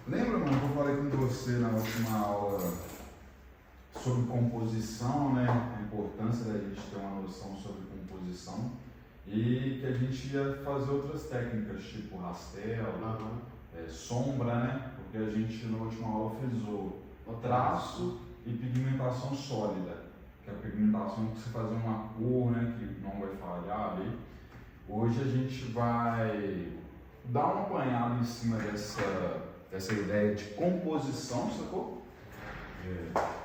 Lembra, mano, que eu falei com você na última aula sobre composição, né? A importância da gente ter uma noção sobre composição e que a gente ia fazer outras técnicas, tipo rastel, sombra, né? Porque a gente na última aula frisou o traço e pigmentação sólida, que é a pigmentação que você faz uma cor, né? Que não vai falhar ali. Hoje a gente vai dar uma apanhada em cima dessa ideia de composição, sacou?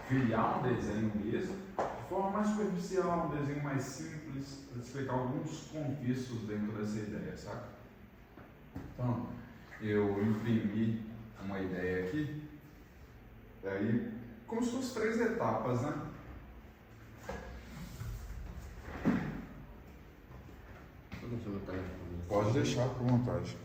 Criar um desenho mesmo, de forma mais superficial, um desenho mais simples, para explicar alguns contextos dentro dessa ideia, saca? Então, eu imprimi uma ideia aqui, daí, como se fossem 3 etapas, né? Pode deixar por vontade.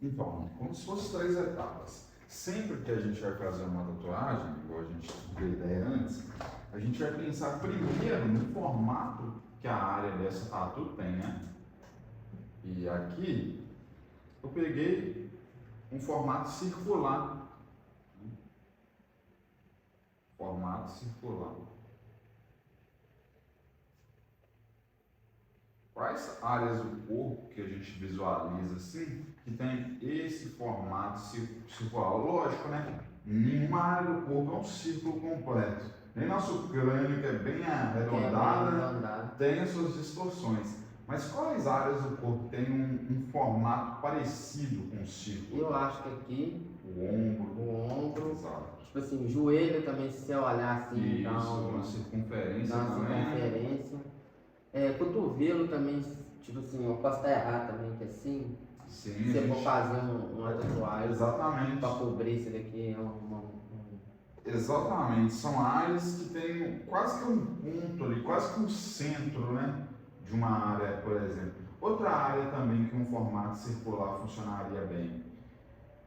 Então, como se fossem 3 etapas. Sempre que a gente vai fazer uma tatuagem, igual a gente deu ideia antes, a gente vai pensar primeiro no formato que a área dessa tatu tem, né? E aqui eu peguei um formato circular. Formato circular. Quais áreas do corpo que a gente visualiza assim que tem esse formato circular? Lógico, né? Nenhuma área do corpo é um círculo completo. Nem nosso crânio, que é bem arredondado, tem as suas distorções. Mas quais áreas do corpo tem um formato parecido com um círculo? Eu acho que aqui, o ombro, exato. Tipo assim, o joelho também, se você olhar assim, isso, uma circunferência também. Cotovelo também, tipo assim, eu posso estar errado também, que assim, Sim, se você for fazer uma tatuagem, exatamente, para cobrir isso daqui, exatamente, são áreas que tem quase que um ponto ali, quase que um centro, né, de uma área, por exemplo. Outra área também que um formato circular funcionaria bem.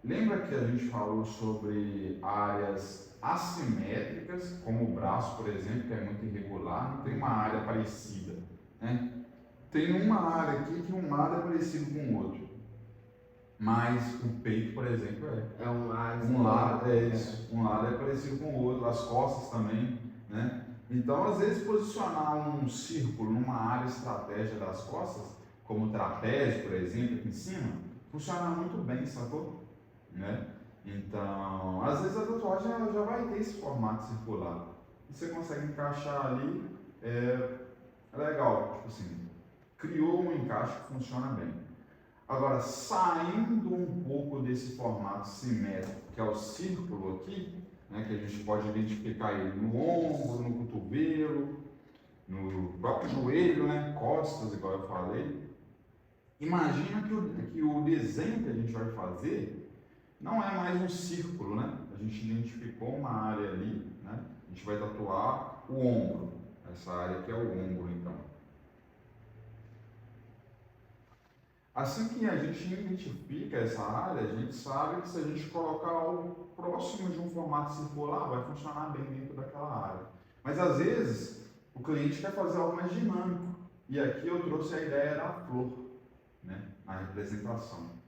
Lembra que a gente falou sobre áreas assimétricas, como o braço, por exemplo, que é muito irregular, não tem uma área parecida, né? Tem uma área aqui que um lado é parecido com o outro, mas o peito, por exemplo, um lado é parecido com o outro, as costas também, né? Então, às vezes, posicionar um círculo numa área estratégica das costas, como o trapézio, por exemplo, aqui em cima, funciona muito bem, sacou? Né? Então, às vezes a tatuagem ela já vai ter esse formato circular e você consegue encaixar ali, é legal, tipo assim, criou um encaixe que funciona bem. Agora, saindo um pouco desse formato simétrico, que é o círculo aqui, né, que a gente pode identificar ele no ombro, no cotovelo, no próprio joelho, né, costas, igual eu falei. Imagina que o desenho que a gente vai fazer não é mais um círculo, né? A gente identificou uma área ali, né? A gente vai tatuar o ombro. Essa área aqui é o ombro, então. Assim que a gente identifica essa área, a gente sabe que se a gente colocar algo próximo de um formato circular, vai funcionar bem dentro daquela área. Mas às vezes, o cliente quer fazer algo mais dinâmico. E aqui eu trouxe a ideia da flor, né? Na representação.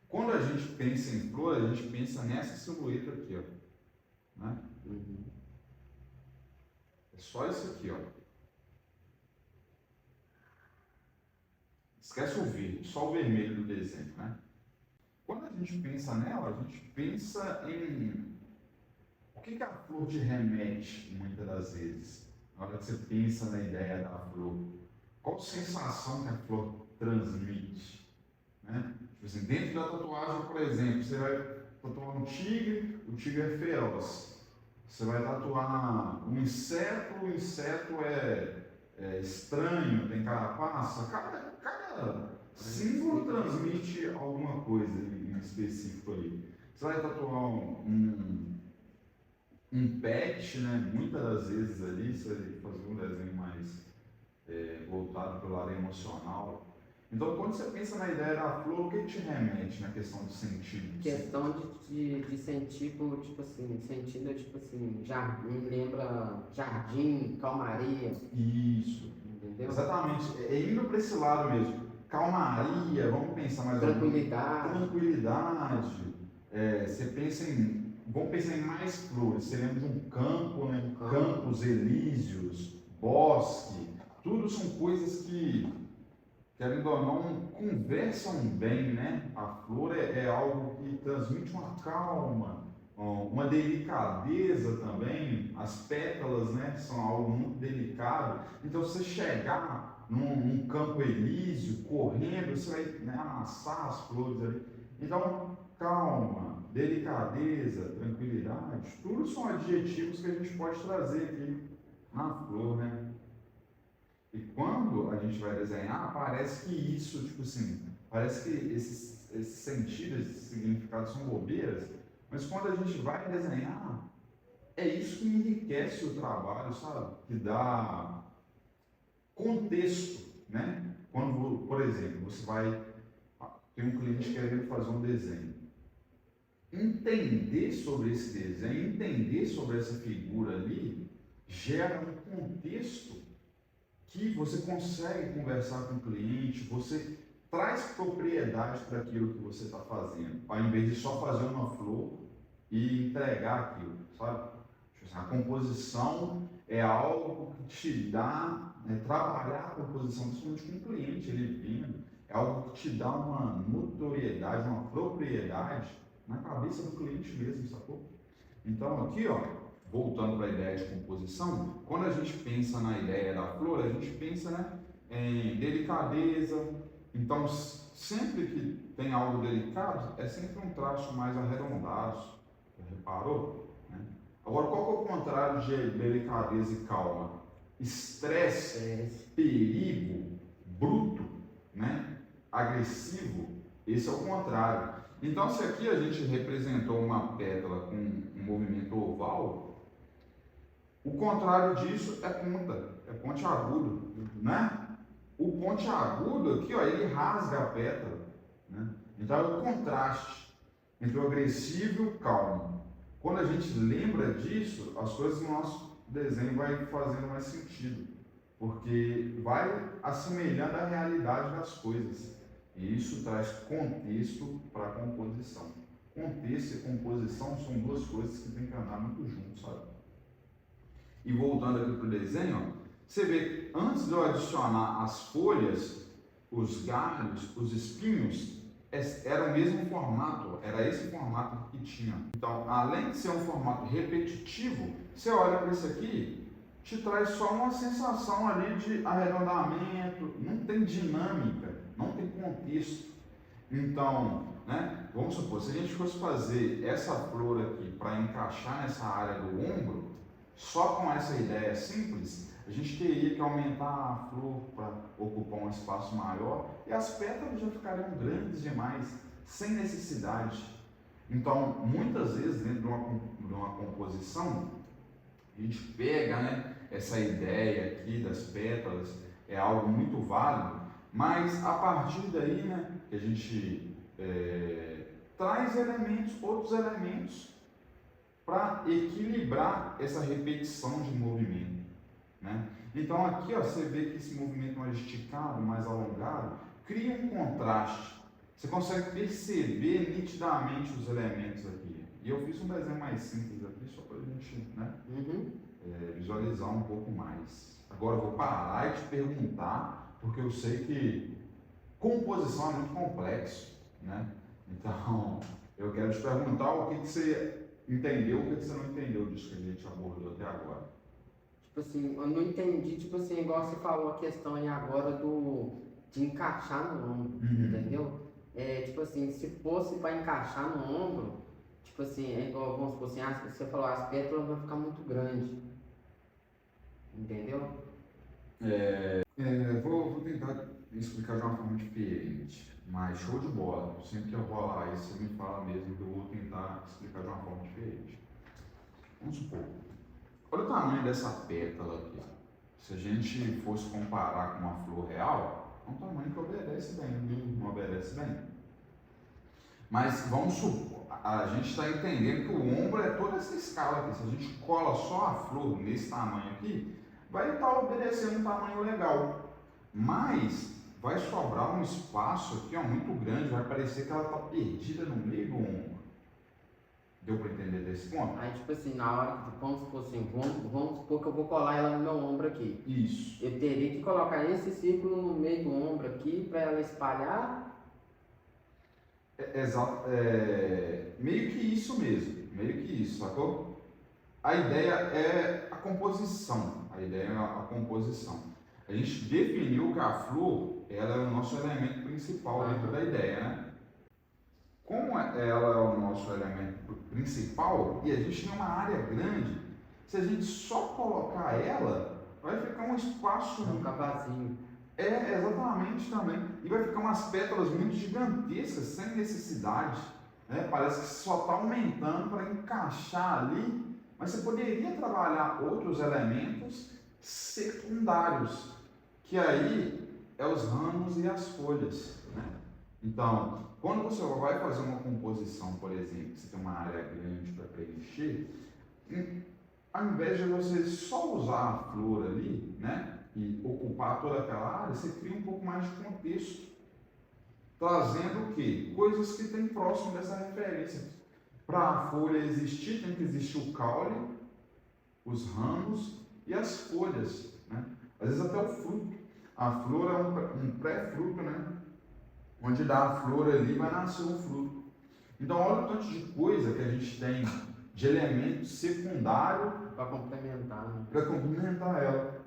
Quando a gente pensa em flor, a gente pensa nessa silhueta aqui, ó. Né? É só isso aqui, ó. Esquece o verde, só o vermelho do desenho, né? Quando a gente pensa nela, a gente pensa em o que a flor te remete, muitas das vezes. Na hora que você pensa na ideia da flor, qual sensação que a flor transmite, né? Tipo assim, dentro da tatuagem, por exemplo, você vai tatuar um tigre, o tigre é feroz. Você vai tatuar um inseto, o inseto é estranho, tem carapaça. Cada símbolo transmite alguma coisa em específico ali. Você vai tatuar um pet, né? Muitas das vezes ali, você vai fazer um desenho mais voltado para o lado emocional. Então, quando você pensa na ideia da flor, o que te remete na questão do sentido? Questão de sentido, tipo assim, sentido tipo assim, jardim, lembra jardim, calmaria. Isso. Entendeu? Exatamente. É indo para esse lado mesmo. Calmaria, vamos pensar mais tranquilidade. Tranquilidade. você pensa em, vamos pensar em mais flores, você lembra de um campo, né? Campo. Campos elíseos, bosque, tudo são coisas que, querendo ou não, conversam bem, né? A flor é algo que transmite uma calma, uma delicadeza também. As pétalas, né, são algo muito delicado. Então, se você chegar num campo elíseo, correndo, você vai, né, amassar as flores ali. Então, calma, delicadeza, tranquilidade, tudo são adjetivos que a gente pode trazer aqui na flor, né? E quando a gente vai desenhar, parece que isso, tipo assim, parece que esses sentidos, esses significados são bobeiras, mas quando a gente vai desenhar, é isso que enriquece o trabalho, sabe? Que dá contexto, né? Quando, por exemplo, você vai, tem um cliente querendo fazer um desenho. Entender sobre esse desenho, entender sobre essa figura ali, gera um contexto que você consegue conversar com o cliente, você traz propriedade para aquilo que você está fazendo, ao invés de só fazer uma flor e entregar aquilo, sabe? A composição é algo que te dá, né, trabalhar a composição, principalmente com o cliente, ele vindo, é algo que te dá uma notoriedade, uma propriedade na cabeça do cliente mesmo, sacou? Então aqui, ó, voltando para a ideia de composição, quando a gente pensa na ideia da flor, a gente pensa, né, em delicadeza. Então, sempre que tem algo delicado, é sempre um traço mais arredondado. Já reparou? Né? Agora, qual que é o contrário de delicadeza e calma? Estresse, perigo, bruto, né? Agressivo. Esse é o contrário. Então, se aqui a gente representou uma pétala com um movimento oval, o contrário disso é ponta, é pontiagudo, né? O pontiagudo aqui, ó, ele rasga a pétala, né? Então é o contraste entre o agressivo e o calmo. Quando a gente lembra disso, as coisas no nosso desenho vai fazendo mais sentido, porque vai assemelhando a realidade das coisas. E isso traz contexto para a composição. Contexto e composição são duas coisas que têm que andar muito juntos, sabe? E voltando aqui para o desenho, ó, você vê, antes de eu adicionar as folhas, os galhos, os espinhos, era o mesmo formato, era esse formato que tinha. Então, além de ser um formato repetitivo, você olha para isso aqui, te traz só uma sensação ali de arredondamento, não tem dinâmica, não tem contexto. Então, né, vamos supor, se a gente fosse fazer essa flor aqui para encaixar nessa área do ombro, só com essa ideia simples, a gente teria que aumentar a flor para ocupar um espaço maior e as pétalas já ficariam grandes demais, sem necessidade. Então, muitas vezes, dentro de uma composição, a gente pega, né, essa ideia aqui das pétalas, é algo muito válido, mas a partir daí, né, que a gente traz outros elementos, para equilibrar essa repetição de movimento, né? Então aqui, ó, você vê que esse movimento mais esticado, mais alongado, cria um contraste. Você consegue perceber nitidamente os elementos aqui. E eu fiz um desenho mais simples aqui, só para a gente, né, visualizar um pouco mais. Agora eu vou parar e te perguntar, porque eu sei que composição é muito complexo, né? Então eu quero te perguntar o que você entendeu, o que você não entendeu disso que a gente abordou até agora? Tipo assim, eu não entendi, tipo assim, igual você falou a questão aí agora de encaixar no ombro, entendeu? Tipo assim, se fosse para encaixar no ombro, tipo assim, é igual, vamos supor assim, você falou, as pétalas vão ficar muito grandes, entendeu? Vou tentar explicar de uma forma diferente, mas show de bola. Sempre que eu rolar isso, você me fala mesmo que eu vou tentar explicar de uma forma diferente. Vamos supor, olha o tamanho dessa pétala aqui. Se a gente fosse comparar com uma flor real, é um tamanho que obedece bem, não obedece bem. Mas vamos supor, a gente está entendendo que o ombro é toda essa escala aqui. Se a gente cola só a flor nesse tamanho aqui, vai estar obedecendo um tamanho legal. Mas vai sobrar um espaço aqui, ó, muito grande, vai parecer que ela está perdida no meio do ombro. Deu para entender desse ponto? Aí, tipo assim, na hora que, vamos supor assim, vamos supor que eu vou colar ela no meu ombro aqui. Isso. Eu teria que colocar esse círculo no meio do ombro aqui para ela espalhar. Exato. Meio que isso mesmo. Meio que isso, sacou? A ideia é a composição. A ideia é a composição. A gente definiu que a flor ela é o nosso elemento principal dentro da ideia, né? Como ela é o nosso elemento principal e a gente tem uma área grande, se a gente só colocar ela, vai ficar um espaço. Vai ficar vazio. Exatamente também. E vai ficar umas pétalas muito gigantescas, sem necessidade. Né? Parece que só está aumentando para encaixar ali, mas você poderia trabalhar outros elementos secundários, que aí é os ramos e as folhas. Né? Então, quando você vai fazer uma composição, por exemplo, você tem uma área grande para preencher, ao invés de você só usar a flor ali, né, e ocupar toda aquela área, você cria um pouco mais de contexto, trazendo o quê? Coisas que tem próximo dessa referência. Para a folha existir, tem que existir o caule, os ramos e as folhas, né? Às vezes até o fruto. A flor é um pré-fruto, né? Onde dá a flor ali vai nascer o fruto. Então olha o tanto de coisa que a gente tem de elemento secundário Para complementar, né? para complementar ela.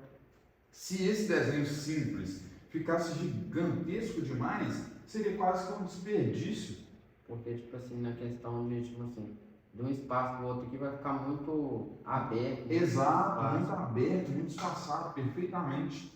Se esse desenho simples ficasse gigantesco demais, seria quase que um desperdício. Porque, tipo assim, na questão de, tipo assim, de um espaço para o outro aqui vai ficar muito aberto. Exato, muito aberto, muito espaçado, perfeitamente.